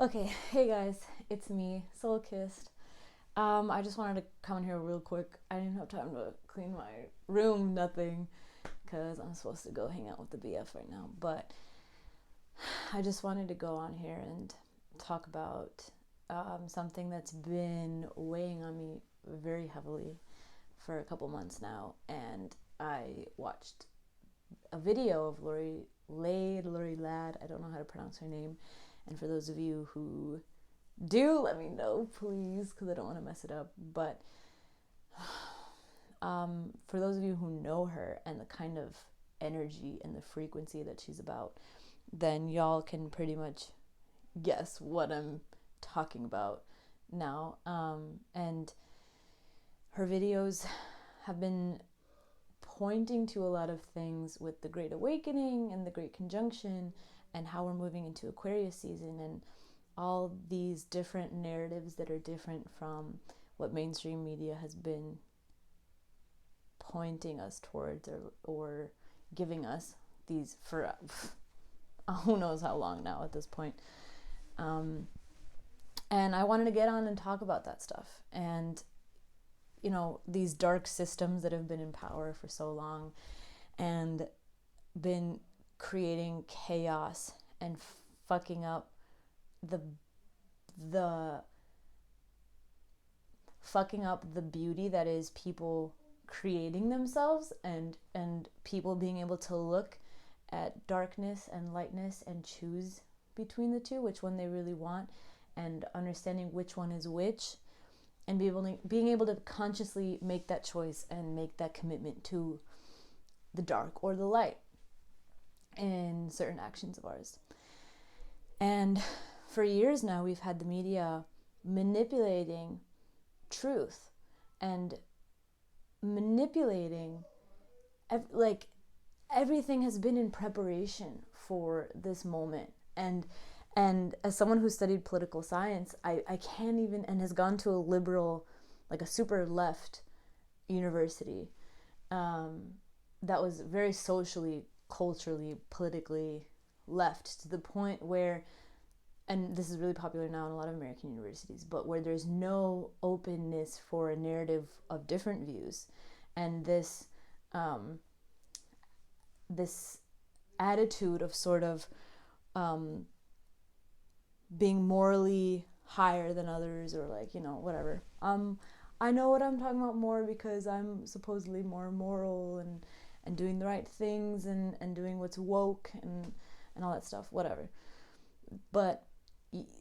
Okay, hey guys, it's me, Soul Kissed. I just wanted to come in here real quick. I didn't have time to clean my room, nothing, because I'm supposed to go hang out with the BF right now. But I just wanted to go on here and talk about something that's been weighing on me very heavily for a couple months now. And I watched a video of Lori Ladd, I don't know how to pronounce her name. And for those of you who do, let me know, please, because I don't want to mess it up. But for those of you who know her and the kind of energy and the frequency that she's about, then y'all can pretty much guess what I'm talking about now. And her videos have been pointing to a lot of things with the Great Awakening and the Great Conjunction and how we're moving into Aquarius season and all these different narratives that are different from what mainstream media has been pointing us towards or giving us these for who knows how long now at this point. And I wanted to get on and talk about that stuff and, you know, these dark systems that have been in power for so long and been creating chaos and fucking up the beauty that is people creating themselves and people being able to look at darkness and lightness and choose between the two, which one they really want, and understanding which one is which, and being able to consciously make that choice and make that commitment to the dark or the light in certain actions of ours. And for years now, we've had the media manipulating truth and manipulating, everything has been in preparation for this moment. And as someone who studied political science, I can't even, and has gone to a liberal, like a super left university, that was very socially, culturally, politically left, to the point where, and this is really popular now in a lot of American universities, but where there's no openness for a narrative of different views, and this attitude of sort of being morally higher than others, or like, you know, whatever. I know what I'm talking about more because I'm supposedly more moral and doing the right things and doing what's woke and all that stuff, whatever. But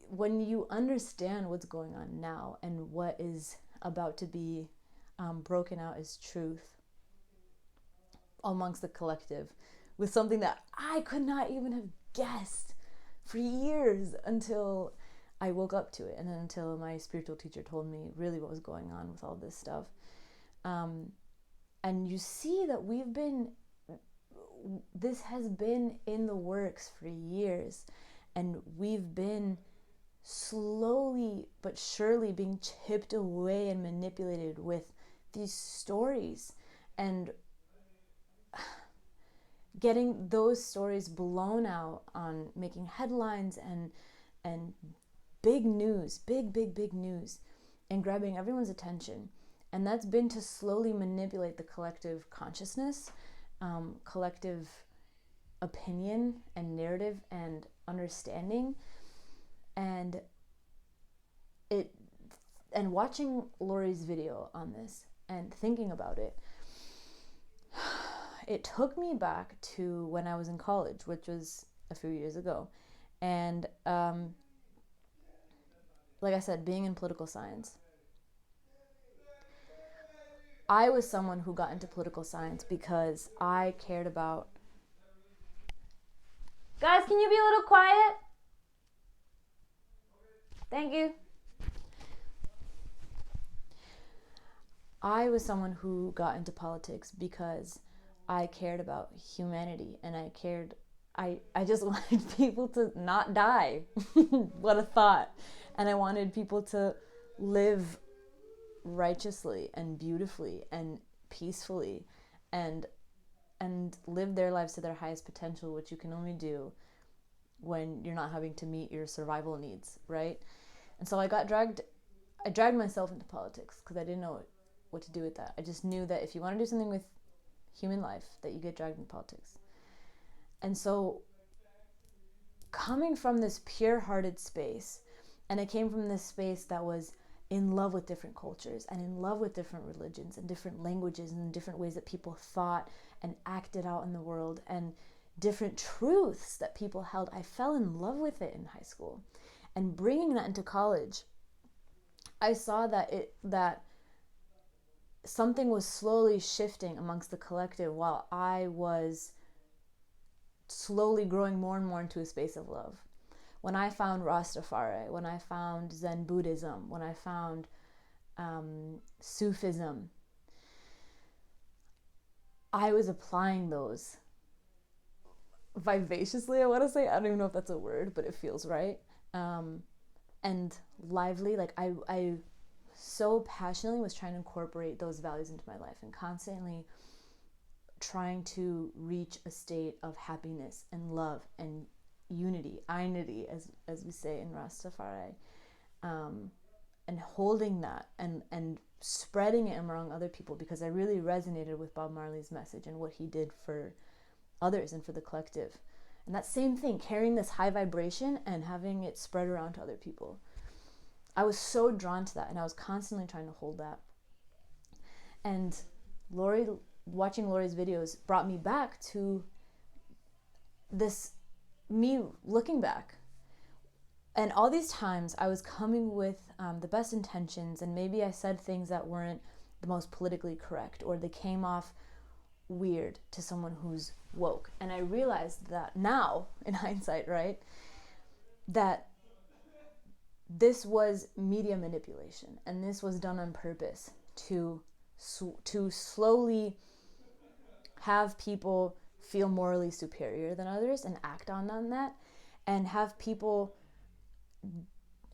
when you understand what's going on now and what is about to be broken out as truth amongst the collective, with something that I could not even have guessed for years until I woke up to it, and then until my spiritual teacher told me really what was going on with all this stuff. And you see that this has been in the works for years, and we've been slowly but surely being chipped away and manipulated with these stories, and getting those stories blown out on making headlines and big news, big news, and grabbing everyone's attention. And that's been to slowly manipulate the collective consciousness, collective opinion and narrative and understanding. And watching Lori's video on this and thinking about it, it took me back to when I was in college, which was a few years ago. And like I said, being in political science, I was someone who got into political science because I cared about... Guys, can you be a little quiet? Thank you. I was someone who got into politics because I cared about humanity, and I just wanted people to not die. What a thought. And I wanted people to live righteously and beautifully and peacefully and live their lives to their highest potential, which you can only do when you're not having to meet your survival needs, right? And so I dragged myself into politics because I didn't know what to do with that. I just knew that if you want to do something with human life, that you get dragged into politics. And so coming from this pure-hearted space, and I came from this space that was in love with different cultures and in love with different religions and different languages and different ways that people thought and acted out in the world and different truths that people held. I fell in love with it in high school. And bringing that into college, I saw that something was slowly shifting amongst the collective while I was slowly growing more and more into a space of love. When I found Rastafari, when I found Zen Buddhism, when I found Sufism, I was applying those vivaciously, I want to say. I don't even know if that's a word, but it feels right. And lively, like I so passionately was trying to incorporate those values into my life and constantly trying to reach a state of happiness and love and unity, einity, as we say in Rastafari, and holding that and spreading it among other people, because I really resonated with Bob Marley's message and what he did for others and for the collective. And that same thing, carrying this high vibration and having it spread around to other people. I was so drawn to that, and I was constantly trying to hold that. And watching Lori's videos brought me back to this, me looking back. And all these times I was coming with the best intentions, and maybe I said things that weren't the most politically correct, or they came off weird to someone who's woke. And I realized that now, in hindsight, right, that this was media manipulation, and this was done on purpose to slowly have people feel morally superior than others and act on that, and have people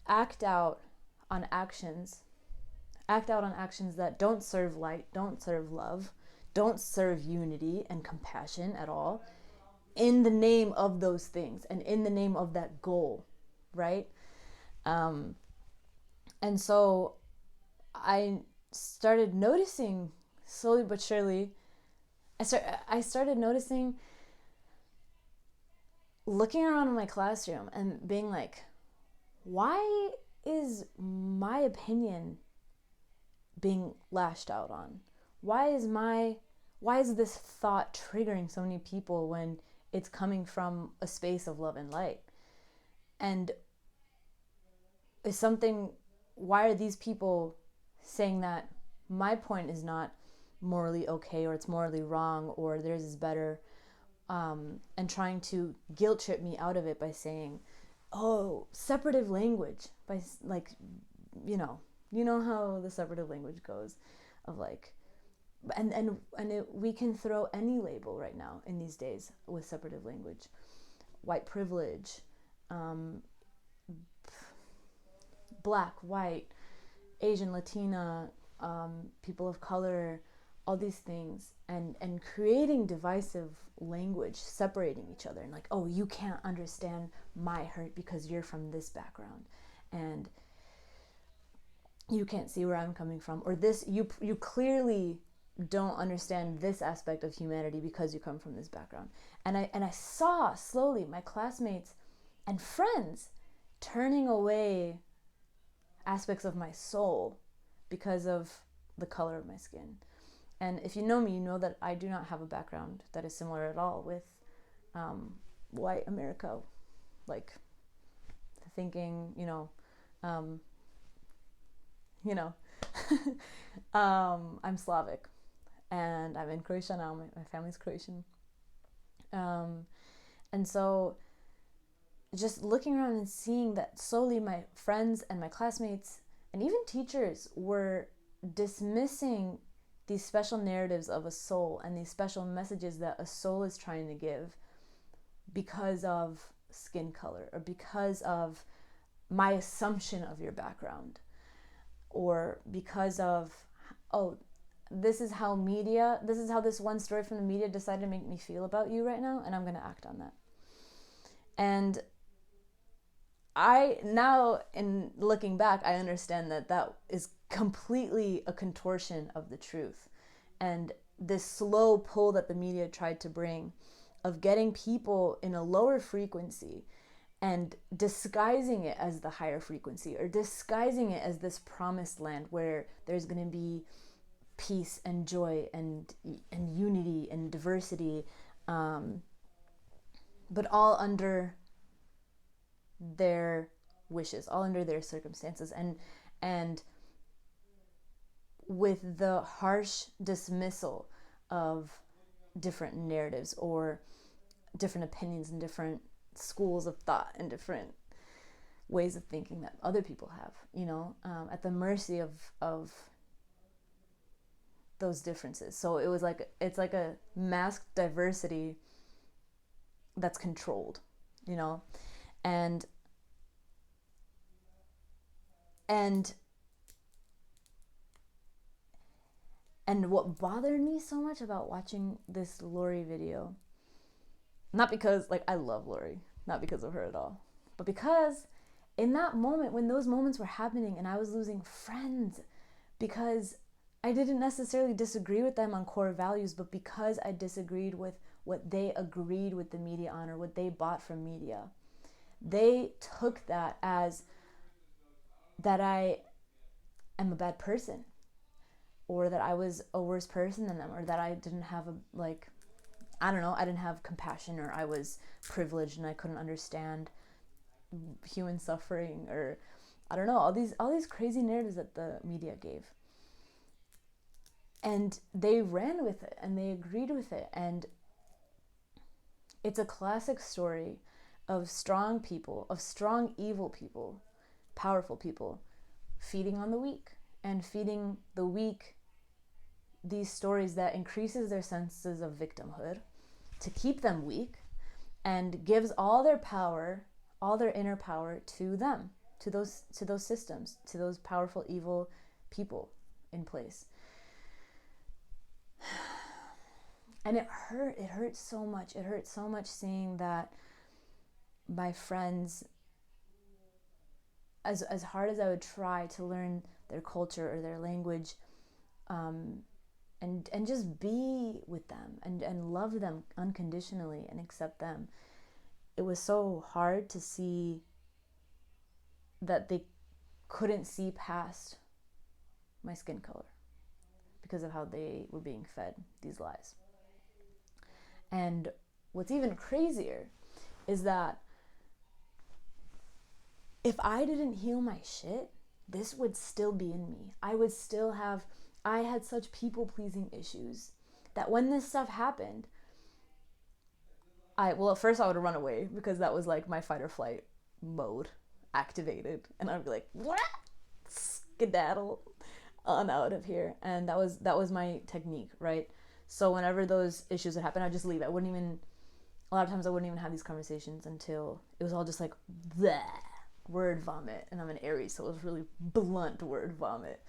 act out on actions that don't serve light, don't serve love, don't serve unity and compassion at all, in the name of those things and in the name of that goal, right? And so I started noticing, slowly but surely, I started noticing, looking around in my classroom and being like, why is my opinion being lashed out on? Why is this thought triggering so many people when it's coming from a space of love and light? And why are these people saying that my point is not morally okay, or it's morally wrong, or theirs is better, and trying to guilt trip me out of it by saying, oh, separative language, by like, you know how the separative language goes, of like, we can throw any label right now in these days with separative language: white privilege, black, white, Asian, Latina, people of color, all these things, and creating divisive language, separating each other, and like, oh, you can't understand my hurt because you're from this background, and you can't see where I'm coming from, or this, you clearly don't understand this aspect of humanity because you come from this background. And I saw slowly my classmates and friends turning away aspects of my soul because of the color of my skin. And if you know me, you know that I do not have a background that is similar at all with white America, like thinking, I'm Slavic, and I'm in Croatia now. My family's Croatian. And so just looking around and seeing that slowly my friends and my classmates and even teachers were dismissing these special narratives of a soul and these special messages that a soul is trying to give because of skin color, or because of my assumption of your background, or because of, oh, this is how this one story from the media decided to make me feel about you right now, and I'm going to act on that. And now in looking back, I understand that that is completely a contortion of the truth. And this slow pull that the media tried to bring of getting people in a lower frequency and disguising it as the higher frequency, or disguising it as this promised land where there's going to be peace and joy and unity and diversity, but all under their wishes, all under their circumstances, and with the harsh dismissal of different narratives or different opinions and different schools of thought and different ways of thinking that other people have, at the mercy of those differences. So it's like a masked diversity that's controlled, and what bothered me so much about watching this Lori video, not because I love Lori, not because of her at all, but because in that moment, when those moments were happening and I was losing friends because I didn't necessarily disagree with them on core values, but because I disagreed with what they agreed with the media on, or what they bought from media, they took that as that I am a bad person, or that I was a worse person than them, or that I didn't have I didn't have compassion, or I was privileged and I couldn't understand human suffering, or I don't know, all these crazy narratives that the media gave. And they ran with it and they agreed with it. And it's a classic story of strong people, of strong evil people, powerful people, feeding on the weak, and feeding the weak these stories that increases their senses of victimhood to keep them weak, and gives all their power, all their inner power to them, to those systems, to those powerful evil people in place. And it hurt so much. It hurt so much seeing that my friends, as hard as I would try to learn their culture or their language, and just be with them and love them unconditionally and accept them, it was so hard to see that they couldn't see past my skin color because of how they were being fed these lies. And what's even crazier is that if I didn't heal my shit, this would still be in me. I had such people-pleasing issues that when this stuff happened, at first I would run away, because that was my fight or flight mode activated. And I'd be like, what? Skedaddle on out of here. And that was my technique, right? So whenever those issues would happen, I'd just leave. A lot of times I wouldn't even have these conversations until it was all just bleh, word vomit. And I'm an Aries, so it was really blunt word vomit.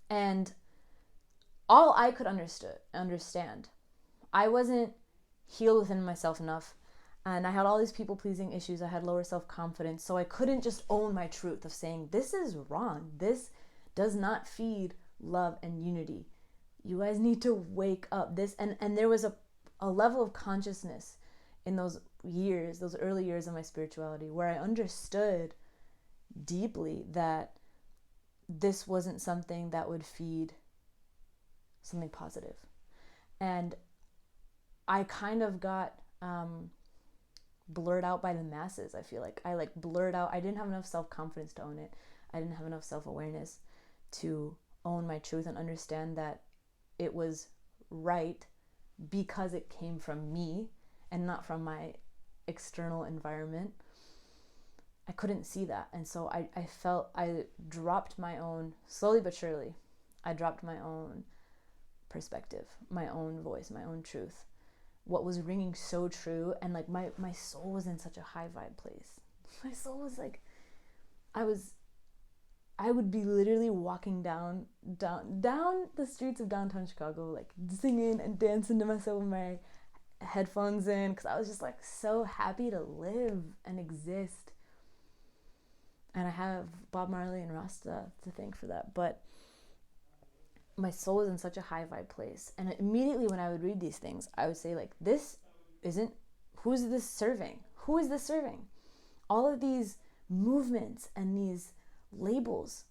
And all I could understand, I wasn't healed within myself enough, and I had all these people-pleasing issues. I had lower self-confidence, so I couldn't just own my truth of saying, this is wrong. This does not feed love and unity. You guys need to wake up. And there was a level of consciousness in those early years of my spirituality, where I understood deeply that this wasn't something that would feed something positive. And I kind of got blurred out by the masses. I feel like I blurred out. I didn't have enough self-confidence to own it. I didn't have enough self-awareness to own my truth and understand that it was right because it came from me and not from my external environment. I couldn't see that. And so I felt I dropped my own, slowly but surely, I dropped my own perspective, my own voice, my own truth. What was ringing so true, and my soul was in such a high vibe place. My soul was I would be literally walking down the streets of downtown Chicago, singing and dancing to myself headphones in because I was just like so happy to live and exist. And I have Bob Marley and Rasta to thank for that. But my soul is in such a high vibe place. And immediately when I would read these things, I would say, like, this isn't, who's this serving? Who is this serving? All of these movements and these labels.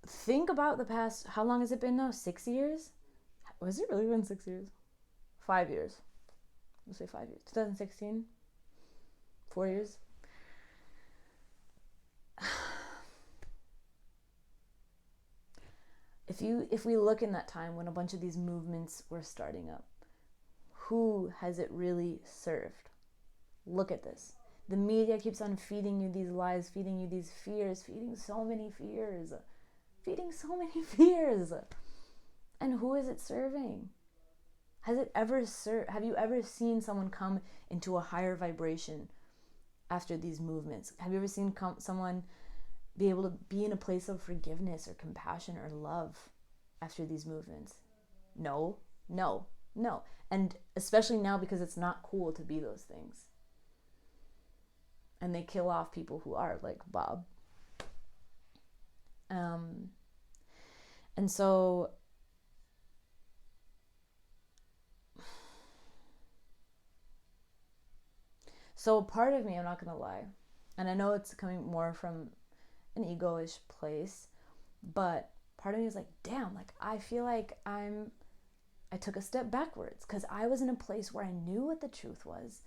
Think about the past, how long has it been now? 6 years? Was it really been 6 years? 5 years. Let's say 5 years. 2016? 4 years? If we look in that time when a bunch of these movements were starting up, who has it really served? Look at this. The media keeps on feeding you these lies, feeding you these fears, feeding so many fears. And who is it serving? Has it ever have you ever seen someone come into a higher vibration after these movements? Have you ever seen someone be able to be in a place of forgiveness or compassion or love after these movements? No. And especially now, because it's not cool to be those things. And they kill off people who are, like Bob. And so part of me, I'm not gonna lie, and I know it's coming more from an ego-ish place, but part of me is like, damn, like I feel like I took a step backwards because I was in a place where I knew what the truth was.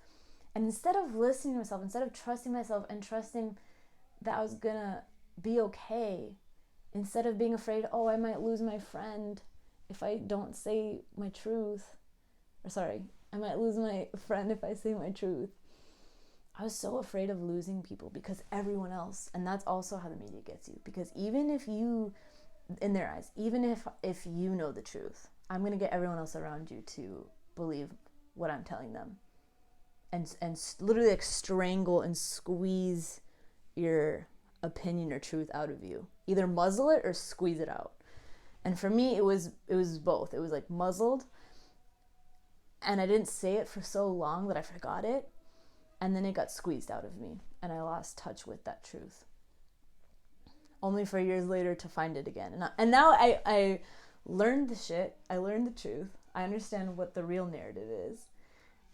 And instead of listening to myself, instead of trusting myself and trusting that I was gonna be okay, instead of being afraid, oh, I might lose my friend if I don't say my truth, or sorry, I might lose my friend if I say my truth. I was so afraid of losing people because everyone else, and that's also how the media gets you, because even if you, in their eyes, even if you know the truth, I'm going to get everyone else around you to believe what I'm telling them, and literally like strangle and squeeze your opinion or truth out of you, either muzzle it or squeeze it out. And for me, it was both. It was like muzzled, and I didn't say it for so long that I forgot it. And then it got squeezed out of me, and I lost touch with that truth. Only for years later to find it again. And now I learned the shit. I learned the truth. I understand what the real narrative is.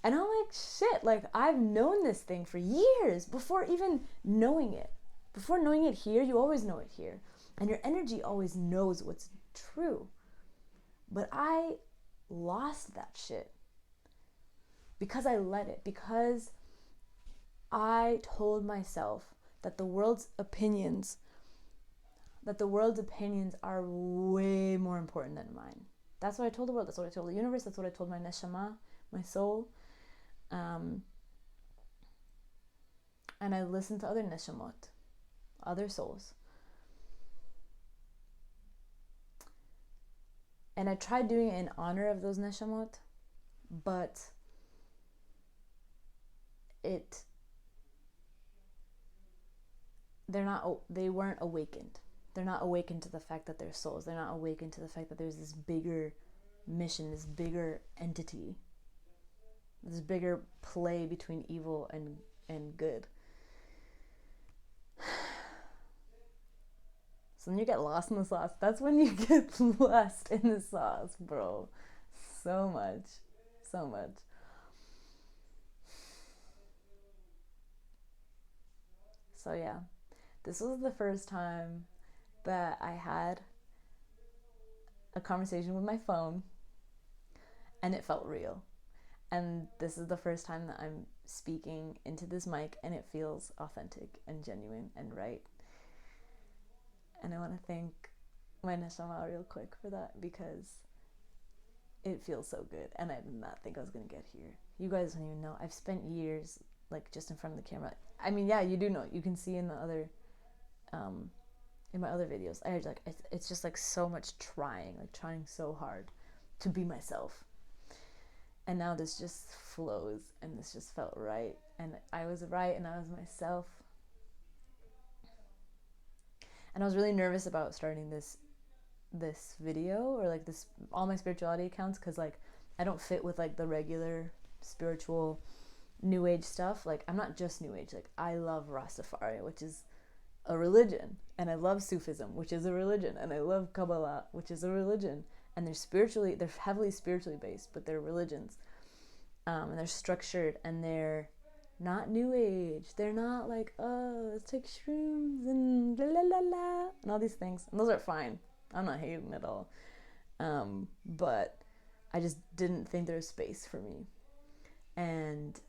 And I'm like, shit, like I've known this thing for years before even knowing it. Before knowing it here, you always know it here. And your energy always knows what's true. But I lost that shit because I let it, because I told myself that the world's opinions are way more important than mine. That's what I told the world. That's what I told the universe. That's what I told my neshama, my soul. And I listened to other neshamot, other souls. And I tried doing it in honor of those neshamot, but they weren't awakened. They're not awakened to the fact that they're souls. They're not awakened to the fact that there's this bigger mission, this bigger entity, this bigger play between evil and good. So when you get lost in the sauce, that's when you get lost in the sauce, bro. So much. So yeah, this was the first time that I had a conversation with my phone, and it felt real. And this is the first time that I'm speaking into this mic, and it feels authentic and genuine and right. And I want to thank my neshama real quick for that, because it feels so good, and I did not think I was going to get here. You guys don't even know. I've spent years like just in front of the camera. I mean, yeah, you do know. You can see in the other in my other videos, it's just like so much trying so hard to be myself. And now this just flows, and this just felt right, and I was right, and I was myself. And I was really nervous about starting this video, or like this, all my spirituality accounts, because like I don't fit with like the regular spiritual new age stuff. Like, I'm not just new age. Like, I love Rastafari, which is a religion, and I love Sufism, which is a religion, and I love Kabbalah, which is a religion. And they're heavily spiritually based, but they're religions. And they're structured, and they're not new age. They're not like, oh, let's take shrooms and la la la la and all these things. And those are fine. I'm not hating at all. But I just didn't think there was space for me. And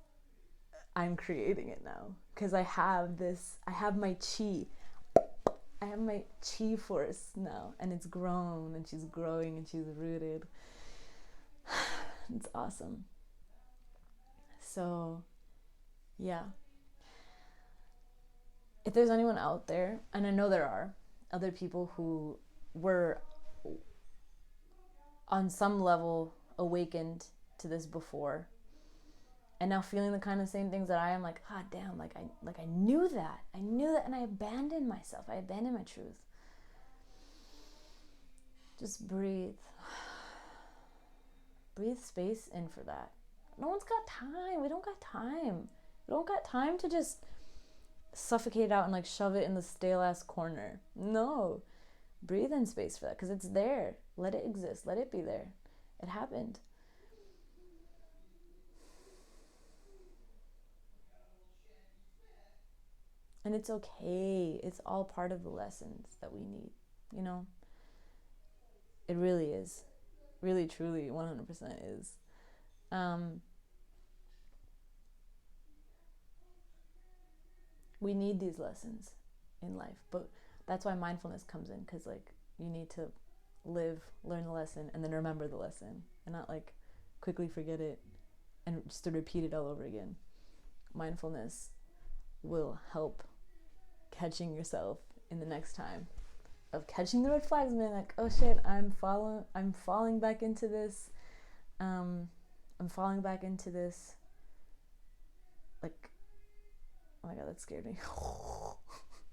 I'm creating it now. Because I have my chi. I have my chi force now. And it's grown, and she's growing, and she's rooted. It's awesome. So, yeah. If there's anyone out there, and I know there are, other people who were on some level awakened to this before, and now feeling the kind of same things that I am, like, ah, damn, like I knew that, and I abandoned myself, I abandoned my truth. Just breathe space in for that. No one's got time. We don't got time to just suffocate it out and like shove it in the stale ass corner. No, breathe in space for that, because it's there. Let it exist. Let it be there. It happened. And it's okay. It's all part of the lessons that we need, you know? It really is. Really, truly, 100% is. We need these lessons in life, but that's why mindfulness comes in, because like you need to learn the lesson, and then remember the lesson, and not like quickly forget it and just to repeat it all over again. Mindfulness will help catching yourself in the next time, of catching the red flags, man. Like, oh shit, I'm falling back into this. Like, oh my god, that scared me.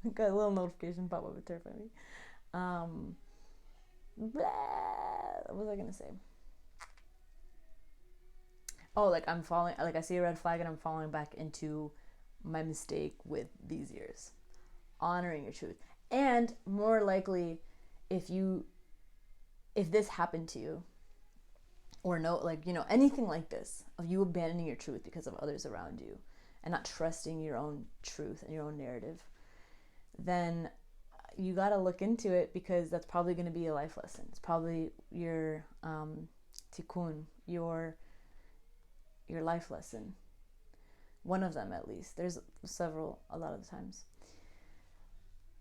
I got a little notification pop up, it terrified me. What was I gonna say? Oh, like I see a red flag and I'm falling back into my mistake with these years. Honoring your truth. And more likely, if this happened to you, or no, like, you know, anything like this, of you abandoning your truth because of others around you, and not trusting your own truth and your own narrative, then you got to look into it, because that's probably going to be a life lesson. It's probably your tikkun, your life lesson. One of them, at least. There's several a lot of the times.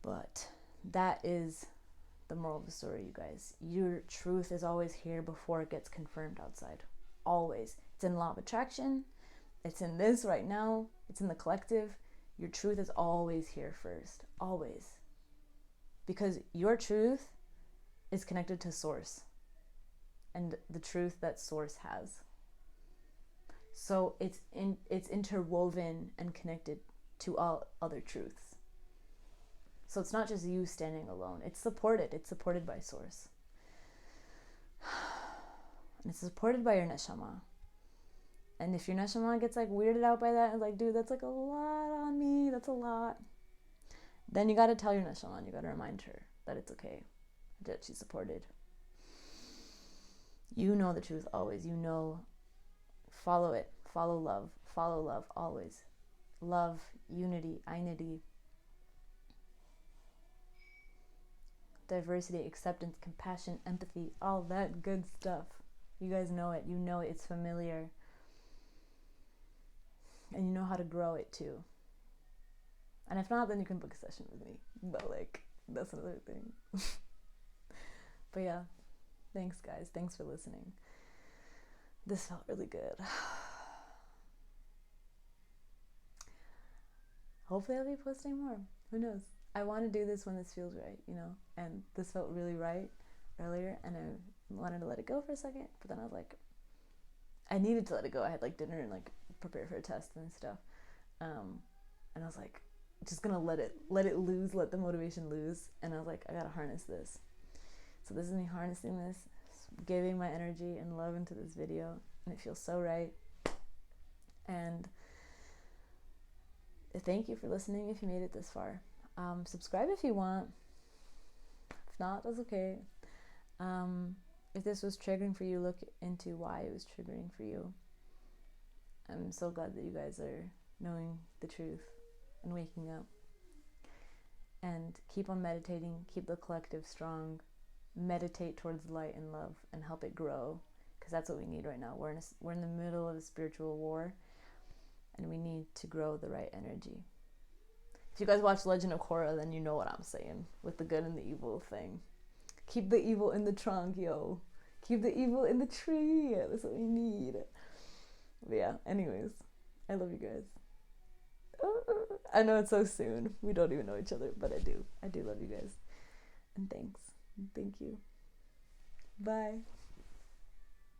But that is the moral of the story, you guys. Your truth is always here before it gets confirmed outside. Always. It's in law of attraction. It's in this right now. It's in the collective. Your truth is always here first. Always. Because your truth is connected to source. And the truth that source has. So it's interwoven and connected to all other truths. So it's not just you standing alone. It's supported. It's supported by source. And it's supported by your neshama. And if your neshama gets like weirded out by that and like, dude, that's like a lot on me. That's a lot. Then you got to tell your neshama, and you got to remind her that it's okay, that she's supported. You know the truth always. You know, follow it. Follow love. Follow love always. Love, unity, einity. Diversity, acceptance, compassion, empathy, all that good stuff. You guys know it. You know it. It's familiar. And you know how to grow it too. And if not, then you can book a session with me. But like, that's another thing. But yeah, thanks guys. Thanks for listening. This felt really good. Hopefully I'll be posting more. Who knows? I want to do this when this feels right, you know? And this felt really right earlier, and I wanted to let it go for a second, but then I was like, I needed to let it go. I had like dinner and like prepare for a test and stuff. And I was like, just gonna let it loose, let the motivation loose. And I was like, I gotta harness this. So this is me harnessing this, giving my energy and love into this video, and it feels so right. And thank you for listening if you made it this far. Subscribe if you want. If not, that's okay. If this was triggering for you, look into why it was triggering for you. I'm so glad that you guys are knowing the truth and waking up. And keep on meditating, keep the collective strong, meditate towards light and love and help it grow, because that's what we need right now. We're in the middle of a spiritual war, and we need to grow the right energy. If you guys watch Legend of Korra, then you know what I'm saying with the good and the evil thing. Keep the evil in the trunk, yo. Keep the evil in the tree. That's what we need. But yeah, anyways, I love you guys. I know it's so soon. We don't even know each other, but I do. I do love you guys. And thanks. Thank you. Bye.